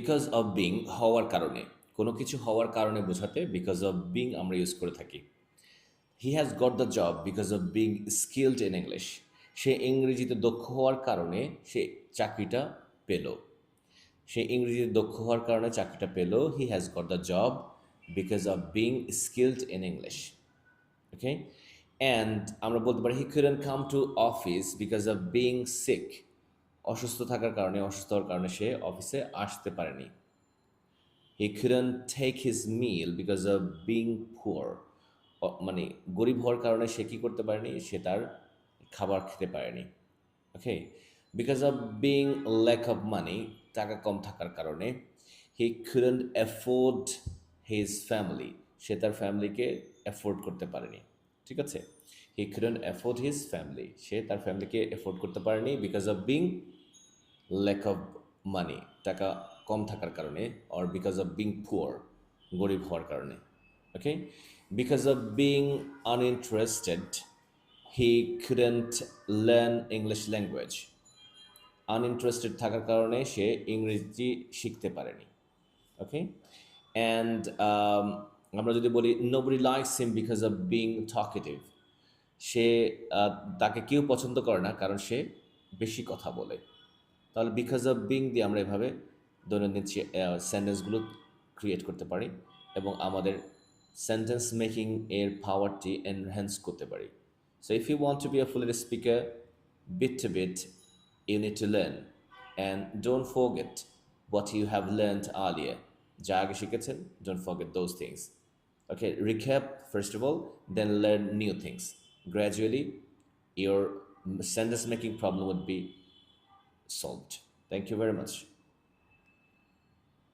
Because of being হওয়ার কারণে, কোনো কিছু হওয়ার কারণে বোঝাতে বিকজ অফ বিং আমরা ইউজ করে থাকি। He has got the job because of being skilled in English. সে ইংরেজিতে দক্ষ হওয়ার কারণে সে চাকরিটা পেল। সে ইংরেজিতে দক্ষ হওয়ার কারণে চাকরিটা পেল। He has got the job because of being skilled in English. Okay, and আমরা বলতে পারি he couldn't come to office because of being sick. অসুস্থ থাকার কারণে, অসুস্থ হওয়ার কারণে সে অফিসে আসতে পারেনি। He couldn't take his meal because of being poor. মানে গরিব হওয়ার কারণে সে কী করতে পারেনি, সে তার খাবার খেতে পারেনি। Okay, because of being lack of money, টাকা কম থাকার কারণে। He couldn't afford his family, সে তার ফ্যামিলিকে অ্যাফোর্ড করতে পারেনি। ঠিক আছে, he couldn't afford his family, সে তার ফ্যামিলিকে অ্যাফোর্ড করতে পারেনি because of being lack of money, টাকা কম থাকার কারণে, or because of being poor, গরিব হওয়ার কারণে। Okay, because of being uninterested he couldn't learn English language. Uninterested থাকার কারণে সে ইংরেজি শিখতে পারেনি। ওকে, অ্যান্ড আমরা যদি বলি nobody likes him because of being talkative, সে তাকে কেউ পছন্দ করে না কারণ সে বেশি কথা বলে। তাহলে বিকজ অফ বিং দিয়ে আমরা এভাবে দৈনন্দিন সেন্টেন্সগুলো ক্রিয়েট করতে পারি এবং আমাদের সেন্টেন্স মেকিং এর পাওয়ারটি এনহ্যান্স করতে পারি। So if you want to be a fluent speaker, bit to bit, you need to learn. And don't forget what you have learned earlier. যা আগে শিখেছেন, don't forget those things. Okay, recap first of all, then learn new things. Gradually, your sentence making problem would be solved. Thank you very much.